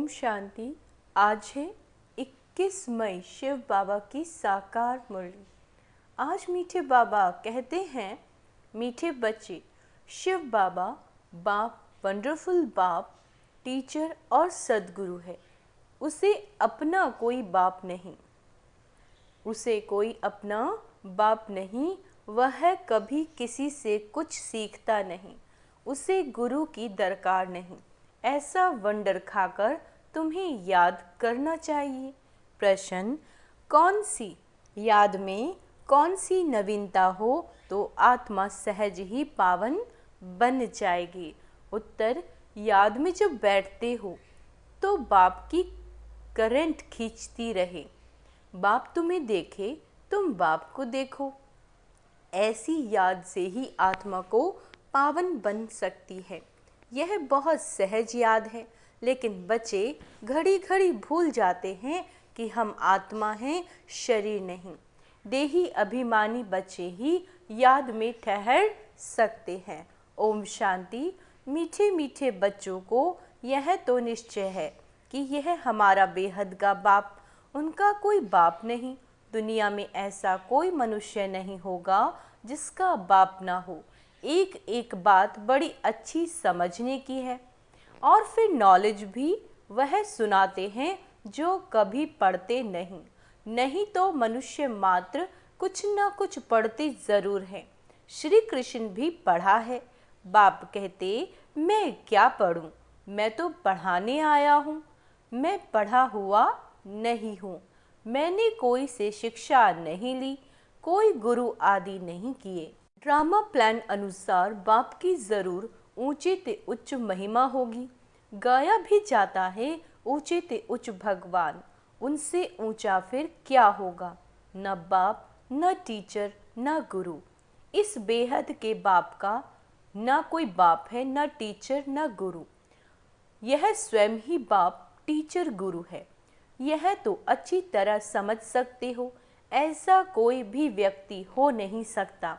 ओम शांति। आज है 21 मई, शिव बाबा की साकार मुरली। आज मीठे बाबा कहते हैं, मीठे बच्चे, शिव बाबा बाप, वंडरफुल बाप, टीचर और सदगुरु है। उसे अपना कोई बाप नहीं, उसे कोई अपना बाप नहीं। वह कभी किसी से कुछ सीखता नहीं, उसे गुरु की दरकार नहीं। ऐसा वंडर खाकर तुम्हें याद करना चाहिए। प्रश्न, कौन सी याद में कौन सी नवीनता हो तो आत्मा सहज ही पावन बन जाएगी। उत्तर, याद में जब बैठते हो तो बाप की करंट खींचती रहे। बाप तुम्हें देखे, तुम बाप को देखो। ऐसी याद से ही आत्मा को पावन बन सकती है। यह बहुत सहज याद है, लेकिन बच्चे घड़ी घड़ी भूल जाते हैं कि हम आत्मा हैं, शरीर नहीं। देही अभिमानी बच्चे ही याद में ठहर सकते हैं। ओम शांति। मीठे मीठे बच्चों को यह तो निश्चय है कि यह हमारा बेहद का बाप, उनका कोई बाप नहीं। दुनिया में ऐसा कोई मनुष्य नहीं होगा जिसका बाप ना हो। एक एक बात बड़ी अच्छी समझने की है, और फिर नॉलेज भी वह सुनाते हैं जो कभी पढ़ते नहीं तो मनुष्य मात्र कुछ ना कुछ पढ़ते ज़रूर हैं। श्री कृष्ण भी पढ़ा है। बाप कहते, मैं क्या पढ़ूं, मैं तो पढ़ाने आया हूँ। मैं पढ़ा हुआ नहीं हूँ, मैंने कोई से शिक्षा नहीं ली, कोई गुरु आदि नहीं किए। ड्रामा प्लान अनुसार बाप की ज़रूर ऊंचे ते उच्च महिमा होगी। गाया भी जाता है, ऊंचे ते उच्च भगवान, उनसे ऊंचा फिर क्या होगा। न बाप, न टीचर, न गुरु। इस बेहद के बाप का न कोई बाप है, न टीचर, न गुरु। यह स्वयं ही बाप, टीचर, गुरु है। यह तो अच्छी तरह समझ सकते हो। ऐसा कोई भी व्यक्ति हो नहीं सकता।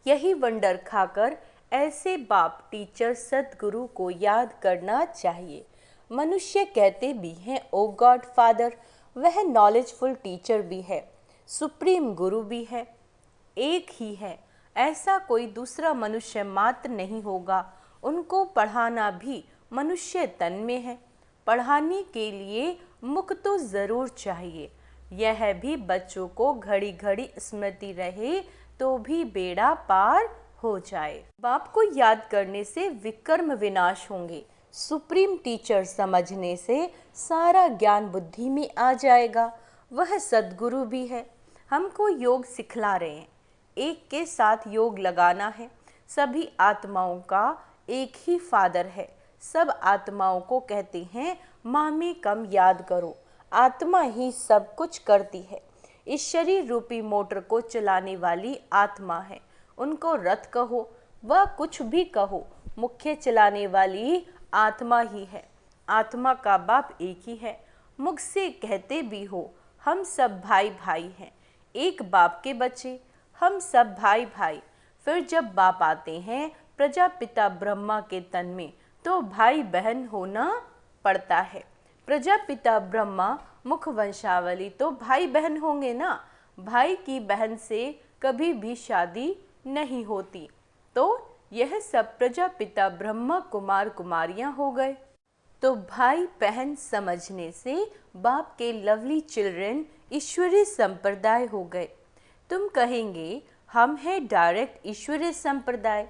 यही वंडर खाकर ऐसे बाप, टीचर, सदगुरु को याद करना चाहिए। मनुष्य कहते भी हैं, ओ गॉड फादर। वह नॉलेजफुल टीचर भी है, सुप्रीम गुरु भी है, एक ही है। ऐसा कोई दूसरा मनुष्य मात्र नहीं होगा। उनको पढ़ाना भी मनुष्य तन में है। पढ़ाने के लिए मुख तो ज़रूर चाहिए। यह भी बच्चों को घड़ी घड़ी स्मृति रहे तो भी बेड़ा पार हो जाए। बाप को याद करने से विकर्म विनाश होंगे। सुप्रीम टीचर समझने से सारा ज्ञान बुद्धि में आ जाएगा। वह सदगुरु भी है, हमको योग सिखला रहे हैं। एक के साथ योग लगाना है। सभी आत्माओं का एक ही फादर है। सब आत्माओं को कहते हैं, माँ में कम याद करो। आत्मा ही सब कुछ करती है। इस शरीर रूपी मोटर को चलाने वाली आत्मा है। उनको रथ कहो, वह कुछ भी कहो, मुख्य चलाने वाली आत्मा ही है। आत्मा का बाप एक ही है। मुख से कहते भी हो, हम सब भाई भाई हैं, एक बाप के बच्चे, हम सब भाई भाई। फिर जब बाप आते हैं प्रजापिता ब्रह्मा के तन में, तो भाई बहन होना पड़ता है। प्रजापिता ब्रह्मा मुख वंशावली, तो भाई बहन होंगे ना। भाई की बहन से कभी भी शादी नहीं होती। तो यह सब प्रजापिता ब्रह्मा कुमार कुमारियां हो गए। तो भाई बहन समझने से बाप के लवली चिल्ड्रन ईश्वरीय संप्रदाय हो गए। तुम कहेंगे, हम हैं डायरेक्ट ईश्वरीय संप्रदाय।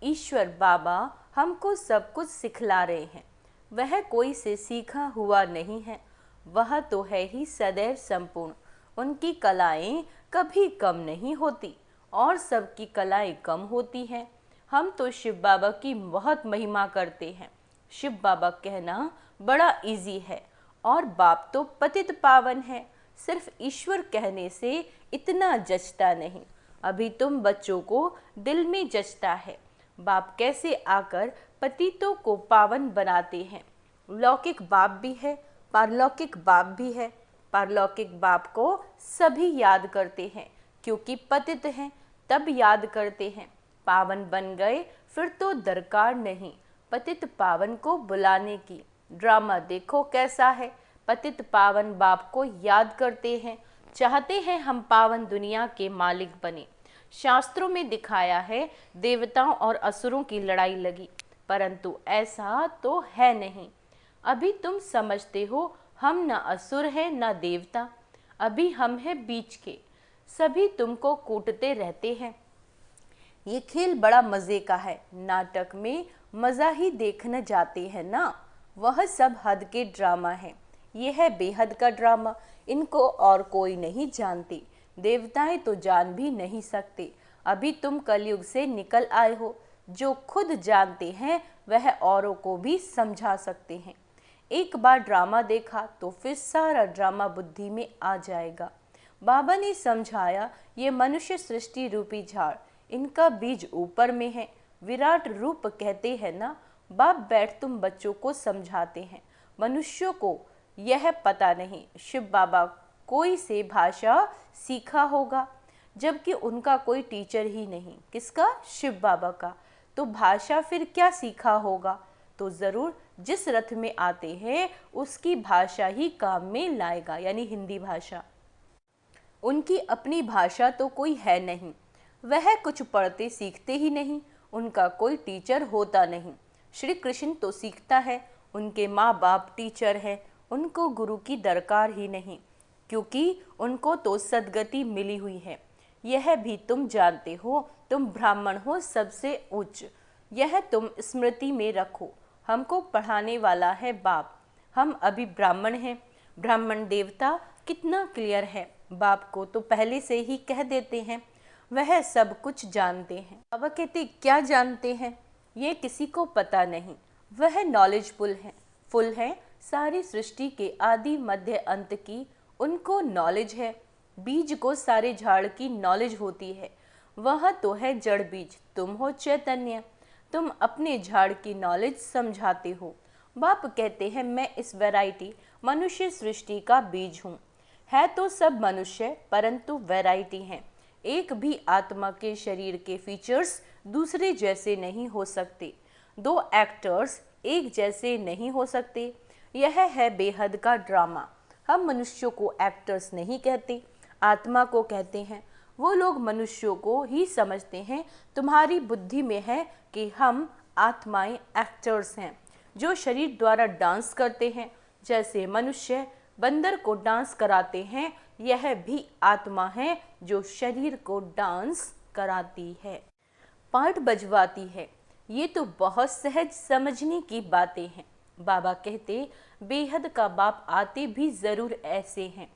ईश्वर बाबा हमको सब कुछ सिखला रहे हैं। वह कोई से सीखा हुआ नहीं है, वह तो है ही सदैव संपूर्ण। उनकी कलाएं कभी कम नहीं होती, और सबकी कलाएं कम होती हैं। हम तो शिव बाबा की बहुत महिमा करते हैं। शिव बाबा कहना बड़ा इजी है, और बाप तो पतित पावन है। सिर्फ ईश्वर कहने से इतना जचता नहीं। अभी तुम बच्चों को दिल में जचता है बाप कैसे आकर पतितों को पावन बनाते हैं। लौकिक बाप भी है, पारलौकिक बाप भी है। पारलौकिक बाप को सभी याद करते हैं, क्योंकि पतित हैं तब याद करते हैं। पावन बन गए फिर तो दरकार नहीं पतित पावन को बुलाने की। ड्रामा देखो कैसा है। पतित पावन बाप को याद करते हैं, चाहते हैं हम पावन दुनिया के मालिक बने। शास्त्रों में दिखाया है देवताओं और असुरों की लड़ाई लगी, परंतु ऐसा तो है नहीं। अभी तुम समझते हो हम न असुर हैं न देवता, अभी हम हैं बीच के, सभी तुमको कूटते रहते हैं। ये खेल बड़ा मज़े का है, नाटक में मज़ा ही देखने जाते हैं ना, वह सब हद के ड्रामा है। ये है बेहद का ड्रामा, इनको और कोई नहीं जानते, देवताएं तो जान भी नहीं सकते। अभी तुम कलयुग से निकल आए हो, जो खुद जानते हैं वह औरों को भी समझा सकते हैं। एक बार ड्रामा देखा तो फिर सारा ड्रामा बुद्धि में आ जाएगा। बाबा ने समझाया, ये मनुष्य सृष्टि रूपी झाड़, इनका बीज ऊपर में है, विराट रूप कहते हैं ना। बाप बैठ तुम बच्चों को समझाते हैं, मनुष्यों को यह पता नहीं शिव बाबा कोई से भाषा सीखा होगा, जबकि उनका कोई टीचर ही नहीं। किसका? शिव बाबा का। तो भाषा फिर क्या सीखा होगा? तो ज़रूर जिस रथ में आते हैं उसकी भाषा ही काम में लाएगा, यानी हिंदी भाषा। उनकी अपनी भाषा तो कोई है नहीं, वह कुछ पढ़ते सीखते ही नहीं, उनका कोई टीचर होता नहीं। श्री कृष्ण तो सीखता है, उनके माँ बाप टीचर हैं, उनको गुरु की दरकार ही नहीं, क्योंकि उनको तो सद्गति मिली हुई है। यह भी तुम जानते हो, तुम ब्राह्मण हो सबसे उच्च, यह तुम स्मृति में रखो। हमको पढ़ाने वाला है बाप, हम अभी ब्राह्मण हैं। ब्राह्मण देवता कितना क्लियर है, बाप को तो पहले से ही कह देते हैं, वह सब कुछ जानते हैं। बाबा कहते क्या जानते हैं? ये किसी को पता नहीं, वह नॉलेजफुल है सारी सृष्टि के आदि मध्य अंत की, उनको नॉलेज है। बीज को सारे झाड़ की नॉलेज होती है, वह तो है जड़ बीज, तुम हो चैतन्य, तुम अपने झाड़ की नॉलेज समझाते हो। बाप कहते हैं मैं इस वैरायटी मनुष्य सृष्टि का बीज हूँ। है तो सब मनुष्य, परंतु वैरायटी है। एक भी आत्मा के शरीर के फीचर्स दूसरे जैसे नहीं हो सकते, दो एक्टर्स एक जैसे नहीं हो सकते। यह है बेहद का ड्रामा। हम मनुष्यों को एक्टर्स नहीं कहते, आत्मा को कहते हैं। वो लोग मनुष्यों को ही समझते हैं। तुम्हारी बुद्धि में है कि हम आत्माएं एक्टर्स हैं, जो शरीर द्वारा डांस करते हैं। जैसे मनुष्य बंदर को डांस कराते हैं, यह भी आत्मा है जो शरीर को डांस कराती है, पार्ट बजवाती है। ये तो बहुत सहज समझने की बातें हैं। बाबा कहते बेहद का बाप आते भी ज़रूर ऐसे हैं,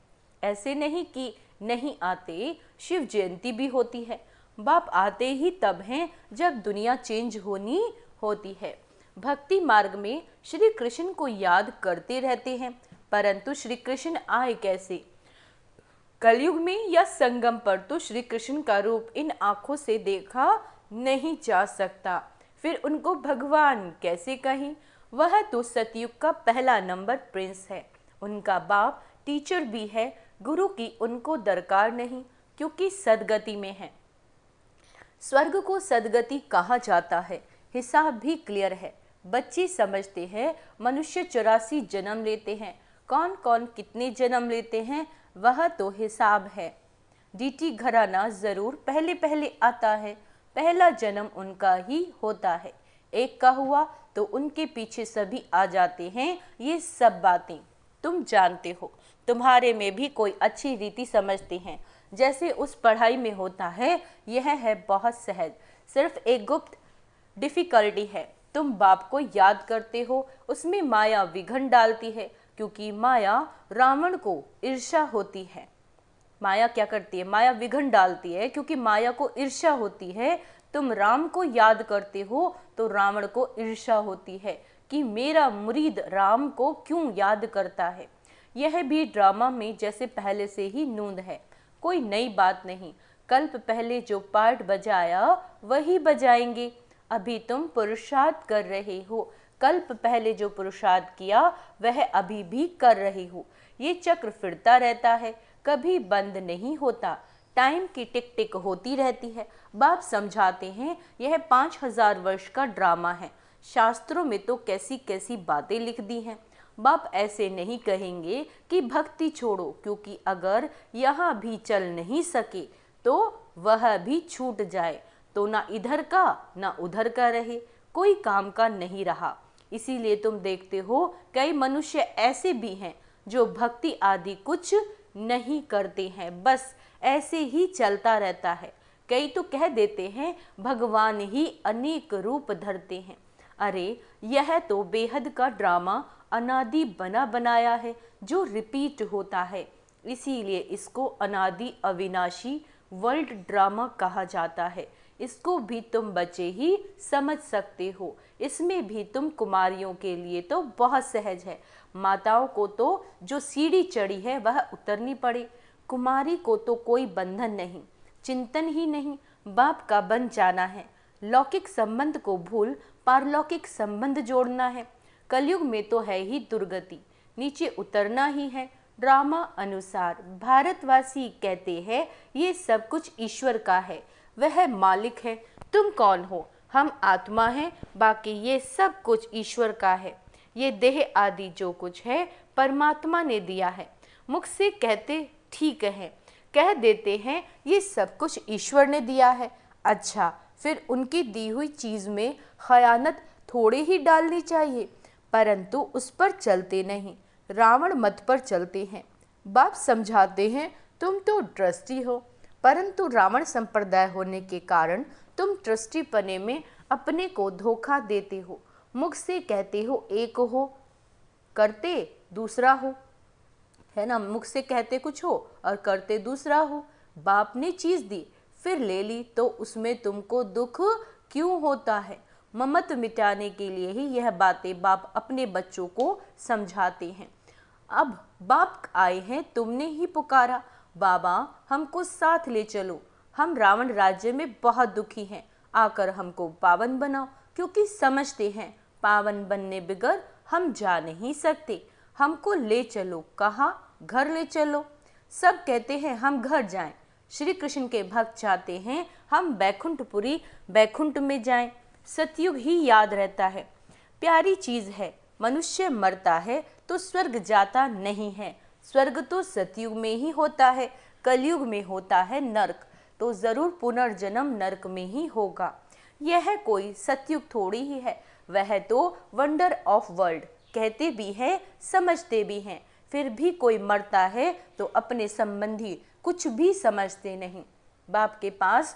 ऐसे नहीं कि नहीं आते। शिव जयंती भी होती है, बाप आते ही तब हैं जब दुनिया चेंज होनी होती है। भक्ति मार्ग में श्री कृष्ण को याद करते रहते हैं, परंतु श्री कृष्ण आए कैसे? कलयुग में या संगम पर तो श्री कृष्ण का रूप इन आँखों से देखा नहीं जा सकता, फिर उनको भगवान कैसे कहें? वह तो सतयुग का पहला नंबर प्रिंस है। उनका बाप टीचर भी है, गुरु की उनको दरकार नहीं, क्योंकि सदगति में है। स्वर्ग को सदगति कहा जाता है, हिसाब भी क्लियर है। बच्चे समझते हैं मनुष्य 84 जन्म लेते हैं, कौन कौन कितने जन्म लेते हैं वह तो हिसाब है। डीटी घराना जरूर पहले पहले आता है, पहला जन्म उनका ही होता है। एक का हुआ तो उनके पीछे सभी आ जाते हैं। ये सब बातें तुम जानते हो, तुम्हारे में भी कोई अच्छी रीति समझते हैं, जैसे उस पढ़ाई में होता है। यह है बहुत सहज, सिर्फ एक गुप्त डिफ़िकल्टी है। तुम बाप को याद करते हो, उसमें माया विघन डालती है, क्योंकि माया रावण को ईर्ष्या होती है। माया क्या करती है? माया विघन डालती है, क्योंकि माया को ईर्ष्या होती है। तुम राम को याद करते हो तो रावण को ईर्ष्या होती है कि मेरा मुरीद राम को क्यों याद करता है। यह भी ड्रामा में जैसे पहले से ही नूंद है, कोई नई बात नहीं। कल्प पहले जो पार्ट बजाया वही बजाएंगे। अभी तुम पुरुषार्थ कर रहे हो, कल्प पहले जो पुरुषार्थ किया वह अभी भी कर रहे हो। ये चक्र फिरता रहता है, कभी बंद नहीं होता, टाइम की टिक टिक होती रहती है। बाप समझाते हैं यह 5000 वर्ष का ड्रामा है। शास्त्रों में तो कैसी कैसी बातें लिख दी हैं, बाप ऐसे नहीं कहेंगे कि भक्ति छोड़ो, क्योंकि अगर यहाँ भी चल नहीं सके तो वह भी छूट जाए तो ना इधर का ना उधर का रहे, कोई काम का नहीं रहा। इसीलिए तुम देखते हो कई मनुष्य ऐसे भी हैं जो भक्ति आदि कुछ नहीं करते हैं, बस ऐसे ही चलता रहता है। कई तो कह देते हैं भगवान ही अनेक रूप धरते हैं। अरे यह तो बेहद का ड्रामा अनादि बना बनाया है जो रिपीट होता है, इसीलिए इसको अनादि अविनाशी वर्ल्ड ड्रामा कहा जाता है। इसको भी तुम बच्चे ही समझ सकते हो, इसमें भी तुम कुमारियों के लिए तो बहुत सहज है। माताओं को तो जो सीढ़ी चढ़ी है वह उतरनी पड़े, कुमारी को तो कोई बंधन नहीं, चिंतन ही नहीं, बाप का बन जाना है। लौकिक संबंध को भूल पारलौकिक संबंध जोड़ना है। कलयुग में तो है ही दुर्गति, नीचे उतरना ही है। ड्रामा अनुसार भारतवासी कहते हैं ये सब कुछ ईश्वर का है, वह मालिक है। तुम कौन हो? हम आत्मा हैं, बाकी ये सब कुछ ईश्वर का है। ये देह आदि जो कुछ है परमात्मा ने दिया है। मुख से कहते ठीक है, कह देते हैं ये सब कुछ ईश्वर ने दिया है। अच्छा, फिर उनकी दी हुई चीज़ में खयानत थोड़ी ही डालनी चाहिए, परंतु उस पर चलते नहीं, रावण मत पर चलते हैं। बाप समझाते हैं तुम तो ट्रस्टी हो, परंतु रावण संप्रदाय होने के कारण तुम ट्रस्टी पने में अपने को धोखा देते हो। मुख से कहते हो एक हो, करते दूसरा हो, है ना। मुख से कहते कुछ हो और करते दूसरा हो। बाप ने चीज़ दी फिर ले ली तो उसमें तुमको दुख क्यों होता है? ममत मिटाने के लिए ही यह बातें बाप अपने बच्चों को समझाते हैं। अब बाप आए हैं, तुमने ही पुकारा, बाबा हमको साथ ले चलो, हम रावण राज्य में बहुत दुखी हैं, आकर हमको पावन बनाओ, क्योंकि समझते हैं पावन बनने बगैर हम जा नहीं सकते। हमको ले चलो। कहाँ? घर ले चलो। सब कहते हैं हम घर जाएं। श्री कृष्ण के भक्त चाहते हैं हम बैकुंठपुरी बैकुंठ में जाएं। सतयुग ही याद रहता है, प्यारी चीज़ है। मनुष्य मरता है तो स्वर्ग जाता नहीं है, स्वर्ग तो सतयुग में ही होता है। कलयुग में होता है नरक, तो ज़रूर पुनर्जन्म नरक में ही होगा। यह कोई सतयुग थोड़ी ही है, वह तो वंडर ऑफ वर्ल्ड कहते भी हैं, समझते भी हैं। फिर भी कोई मरता है तो अपने संबंधी कुछ भी समझते नहीं। बाप के पास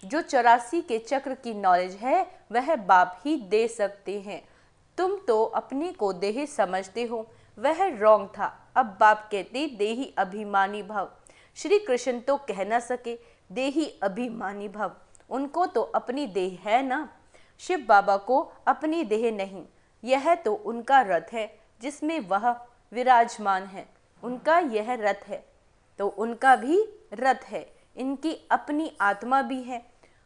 जो 84 के चक्र की नॉलेज है वह बाप ही दे सकते हैं। तुम तो अपने को देही समझते हो, वह रॉन्ग था। अब बाप कहते देही अभिमानी भव। श्री कृष्ण तो कह ना सके देही अभिमानी भव, उनको तो अपनी देह है ना। शिव बाबा को अपनी देह नहीं, यह तो उनका रथ है जिसमें वह विराजमान है। उनका यह रथ है तो उनका भी रथ है, इनकी अपनी आत्मा भी है।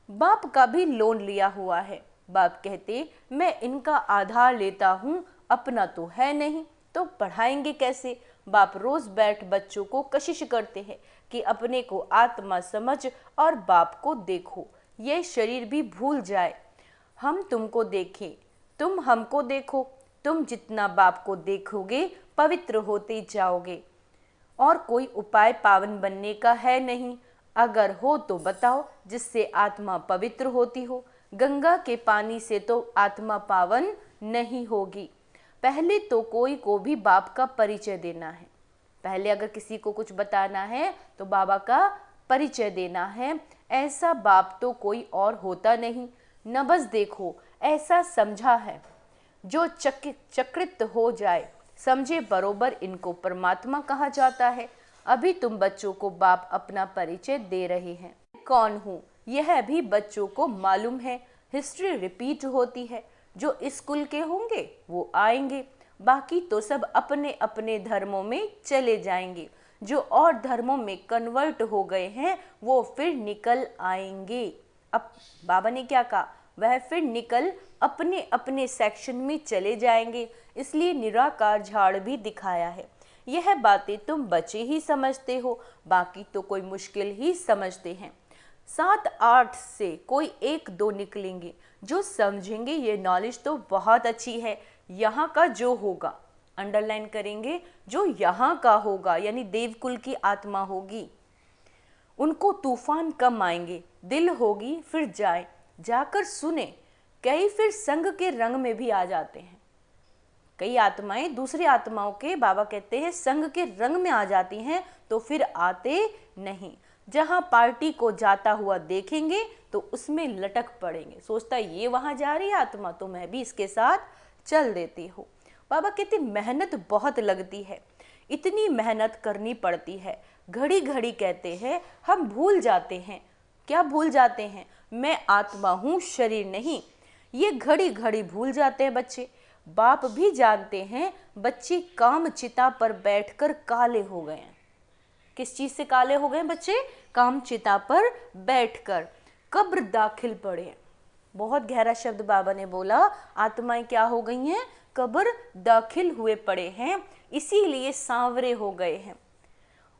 बाप का भी लोन लिया हुआ है। बाप कहते मैं इनका आधार लेता हूँ, अपना तो है नहीं, तो पढ़ाएंगे कैसे? बाप रोज बैठ बच्चों को कशिश करते हैं कि अपने को आत्मा समझ और बाप को देखो, ये शरीर भी भूल जाए। हम तुमको देखें, तुम हमको देखो। तुम जितना बाप को देखोगे पवित्र होते जाओगे। और कोई उपाय पावन बनने का है नहीं, अगर हो तो बताओ जिससे आत्मा पवित्र होती हो। गंगा के पानी से तो आत्मा पावन नहीं होगी। पहले तो कोई को भी बाप का परिचय देना है। पहले अगर किसी को कुछ बताना है तो बाबा का परिचय देना है। ऐसा बाप तो कोई और होता नहीं। नबज देखो, ऐसा समझा है जो चक्रित हो जाए, समझे बरोबर इनको परमात्मा कहा जाता है। अभी तुम बच्चों को बाप अपना परिचय दे रहे हैं। कौन हूँ यह भी बच्चों को मालूम है। हिस्ट्री रिपीट होती है। जो स्कूल के होंगे वो आएंगे, बाकी तो सब अपने अपने धर्मों में चले जाएंगे। जो और धर्मों में कन्वर्ट हो गए हैं वो फिर निकल आएंगे। अब बाबा ने क्या कहा, वह फिर निकल अपने अपने सेक्शन में चले जाएंगे। इसलिए निराकार झाड़ भी दिखाया है। यह बातें तुम बच्चे ही समझते हो, बाकी तो कोई मुश्किल ही समझते हैं। 7-8 से कोई 1-2 निकलेंगे जो समझेंगे ये नॉलेज तो बहुत अच्छी है। यहाँ का जो होगा अंडरलाइन करेंगे, जो यहाँ का होगा यानी देवकुल की आत्मा होगी, उनको तूफान कम आएंगे, दिल होगी फिर जाए, जाकर सुने, कई फिर संग के रंग में भी आ जाते हैं। कई आत्माएं दूसरी आत्माओं के, बाबा कहते हैं, संग के रंग में आ जाती हैं तो फिर आते नहीं। जहां पार्टी को जाता हुआ देखेंगे तो उसमें लटक पड़ेंगे, सोचता है ये वहां जा रही है आत्मा तो मैं भी इसके साथ चल देती हूँ। बाबा कहते मेहनत बहुत लगती है, इतनी मेहनत करनी पड़ती है, घड़ी घड़ी कहते हैं हम भूल जाते हैं। क्या भूल जाते हैं? मैं आत्मा हूँ, शरीर नहीं। ये घड़ी घड़ी भूल जाते हैं बच्चे। बाप भी जानते हैं बच्चे काम चिता पर बैठकर काले हो गए हैं। किस चीज से काले हो गए बच्चे? काम चिता पर बैठकर कब्र दाखिल पड़े हैं। बहुत गहरा शब्द बाबा ने बोला, आत्माएं क्या हो गई हैं? कब्र दाखिल हुए पड़े हैं, इसीलिए सांवरे हो गए हैं।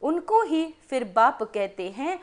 उनको ही फिर बाप कहते हैं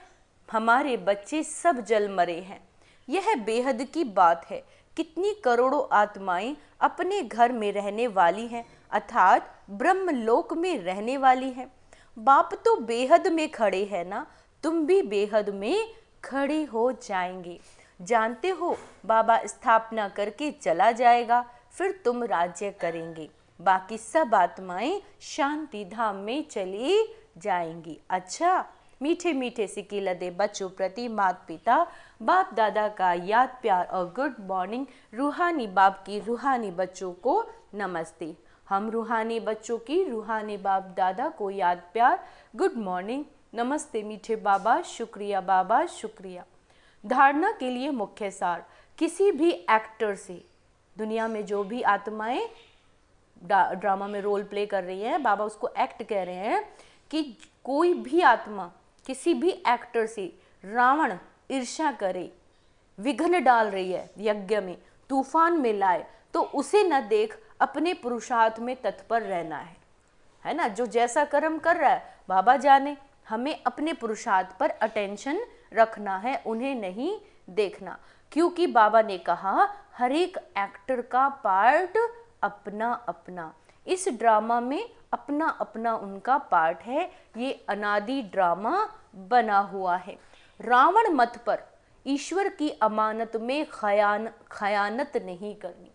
हमारे बच्चे सब जल मरे हैं। यह बेहद की बात है, कितनी करोड़ों आत्माएं अपने घर में रहने वाली हैं, अर्थात ब्रह्मलोक में रहने वाली हैं। बाप तो बेहद में खड़े हैं ना, तुम भी बेहद में खड़े हो जाएंगे। जानते हो बाबा स्थापना करके चला जाएगा, फिर तुम राज्य करेंगे, बाकी सब आत्माएं शांति धाम में चली जाएंगी। अच्छा, मीठे मीठे सिक्के लदे बच्चों प्रति माता पिता बाप दादा का याद प्यार और गुड मॉर्निंग। रूहानी बाप की रूहानी बच्चों को नमस्ते। हम रूहानी बच्चों की रूहानी बाप दादा को याद प्यार, गुड मॉर्निंग, नमस्ते ड्रामा बाबा, शुक्रिया बाबा, शुक्रिया। धारणा के लिए मुख्य सार, किसी भी एक्टर से, दुनिया में जो भी आत्माएं ड्रामा में रोल प्ले कर रही हैं, बाबा उसको एक्ट कह रहे हैं कि कोई भी आत्मा किसी भी एक्टर से रावण ईर्ष्या करे, विघ्न डाल रही है यज्ञ में, तूफान में लाए, तो उसे न देख अपने पुरुषार्थ में तत्पर रहना है ना। जो जैसा कर्म कर रहा है बाबा जाने, हमें अपने पुरुषार्थ पर अटेंशन रखना है, उन्हें नहीं देखना, क्योंकि बाबा ने कहा हर एक एक्टर का पार्ट अपना अपना, इस ड्रामा में अपना अपना उनका पार्ट है। ये अनादि ड्रामा बना हुआ है। रावण मत पर ईश्वर की अमानत में खयानत नहीं करनी।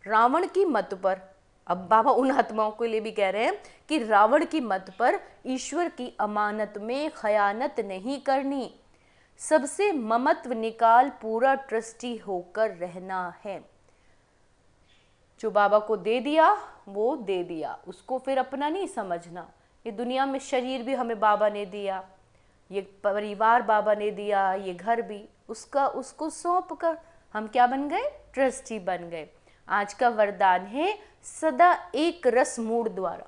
रावण की मत पर, अब बाबा उन आत्माओं के लिए भी कह रहे हैं कि रावण की मत पर ईश्वर की अमानत में खयानत नहीं करनी, सबसे ममत्व निकाल पूरा ट्रस्टी होकर रहना है। जो बाबा को दे दिया वो दे दिया, उसको फिर अपना नहीं समझना। ये दुनिया में शरीर भी हमें बाबा ने दिया, ये परिवार बाबा ने दिया, ये घर भी उसको सौंप कर हम क्या बन गए? ट्रस्टी बन गए। आज का वरदान है सदा एक रस मूड द्वारा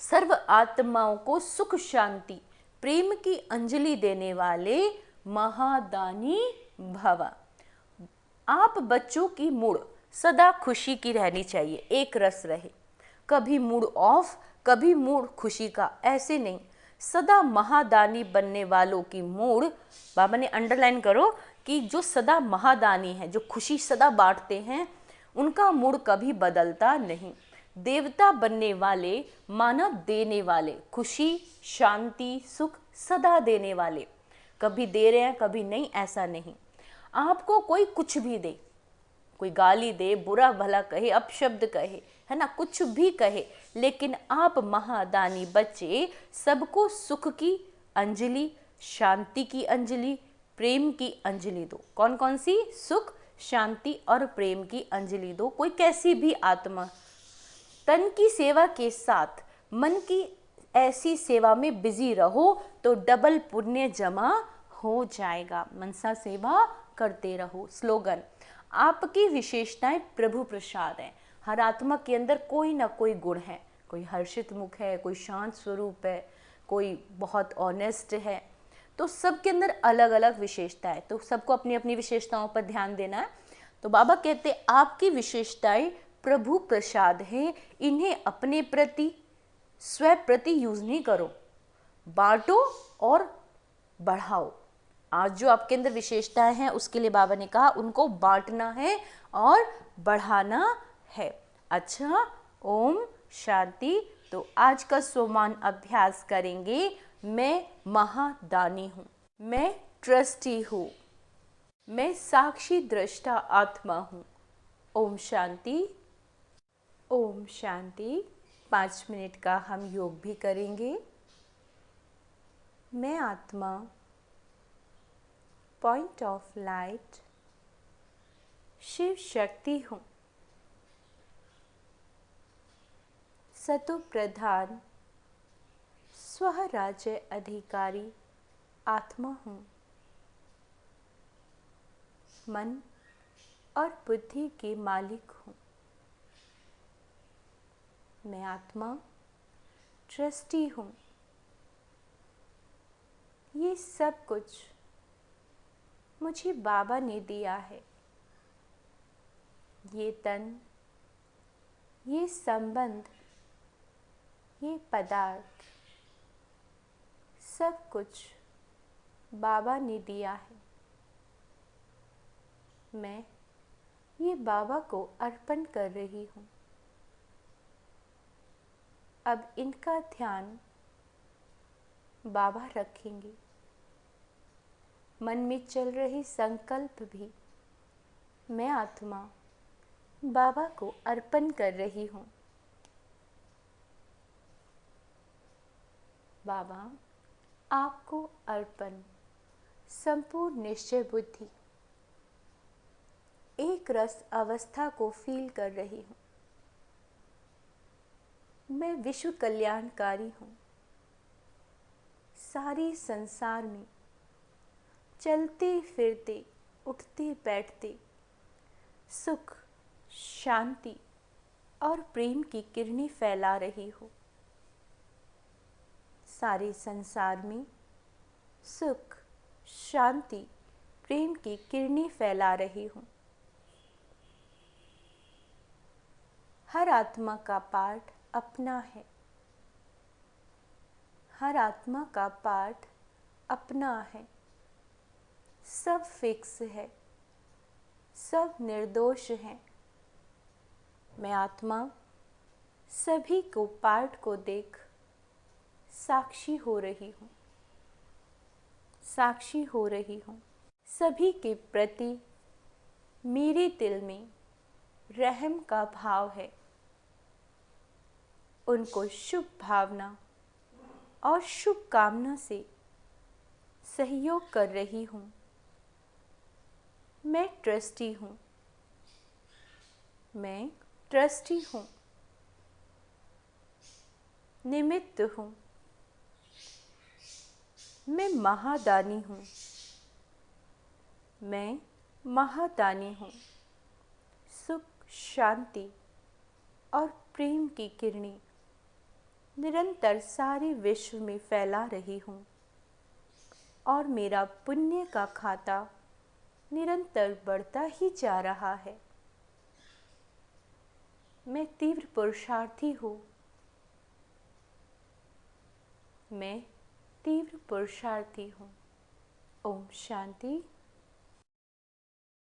सर्व आत्माओं को सुख शांति प्रेम की अंजलि देने वाले महादानी भव। आप बच्चों की मूड सदा खुशी की रहनी चाहिए, एक रस रहे, कभी मूड ऑफ, कभी मूड खुशी का, ऐसे नहीं। सदा महादानी बनने वालों की मूड, बाबा ने अंडरलाइन करो कि जो सदा महादानी है, जो खुशी सदा बांटते हैं, उनका मूड कभी बदलता नहीं। देवता बनने वाले माना देने वाले, खुशी शांति सुख सदा देने वाले, कभी दे रहे हैं कभी नहीं, ऐसा नहीं। आपको कोई कुछ भी दे, कोई गाली दे, बुरा भला कहे, अपशब्द कहे, है ना, कुछ भी कहे, लेकिन आप महादानी बच्चे सबको सुख की अंजलि, शांति की अंजलि, प्रेम की अंजलि दो। कौन कौन सी? सुख शांति और प्रेम की अंजलि दो। कोई कैसी भी आत्मा, तन की सेवा के साथ मन की ऐसी सेवा में बिजी रहो तो डबल पुण्य जमा हो जाएगा। मनसा सेवा करते रहो। स्लोगन, आपकी विशेषताएं प्रभु प्रसाद है। हर आत्मा के अंदर कोई ना कोई गुण है, कोई हर्षित मुख है, कोई शांत स्वरूप है, कोई बहुत ऑनेस्ट है, तो सबके अंदर अलग अलग विशेषता है, तो सबको अपनी अपनी विशेषताओं पर ध्यान देना है। तो बाबा कहते आपकी विशेषताएं प्रभु प्रसाद है, इन्हें अपने प्रति स्व प्रति यूज नहीं करो, बांटो और बढ़ाओ। आज जो आपके अंदर विशेषताएं हैं उसके लिए बाबा ने कहा उनको बांटना है और बढ़ाना है। अच्छा, ओम शांति। तो आज का सोमान अभ्यास करेंगे। मैं महादानी हूँ, मैं ट्रस्टी हूँ, मैं साक्षी दृष्टा आत्मा हूँ। ओम शांति। ओम शांति। 5 मिनट का हम योग भी करेंगे। मैं आत्मा, point of light, Shiv Shakti हूँ, सतो प्रधान स्वराज्य अधिकारी आत्मा हूँ। मन और बुद्धि के मालिक हूँ। मैं आत्मा ट्रस्टी हूँ। ये सब कुछ मुझे बाबा ने दिया है। ये तन, ये संबंध, ये पदार्थ, सब कुछ बाबा ने दिया है। मैं ये बाबा को अर्पण कर रही हूँ। अब इनका ध्यान बाबा रखेंगे। मन में चल रहे संकल्प भी मैं आत्मा बाबा को अर्पण कर रही हूँ। बाबा, आपको अर्पण संपूर्ण निश्चय बुद्धि, एक रस अवस्था को फील कर रही हूँ। मैं विश्व कल्याणकारी हूँ। सारे संसार में चलते फिरते, उठते बैठते सुख, शांति और प्रेम की किरणें फैला रही हो। सारे संसार में सुख, शांति, प्रेम की किरणें फैला रही हूँ। हर आत्मा का पाठ अपना है। हर आत्मा का पाठ अपना है। सब फिक्स है, सब निर्दोष हैं। मैं आत्मा सभी को पाठ को देख साक्षी हो रही हूँ। साक्षी हो रही हूँ। सभी के प्रति मेरे दिल में रहम का भाव है। उनको शुभ भावना और शुभ कामना से सहयोग कर रही हूँ। मैं ट्रस्टी हूँ। मैं ट्रस्टी हूँ। निमित्त हूँ। मैं महादानी हूँ। मैं महादानी हूँ। सुख, शांति और प्रेम की किरणें निरंतर सारे विश्व में फैला रही हूँ और मेरा पुण्य का खाता निरंतर बढ़ता ही जा रहा है। मैं तीव्र पुरुषार्थी हूँ। मैं तीव्र पुरुषार्थी हूँ। ओम शांति।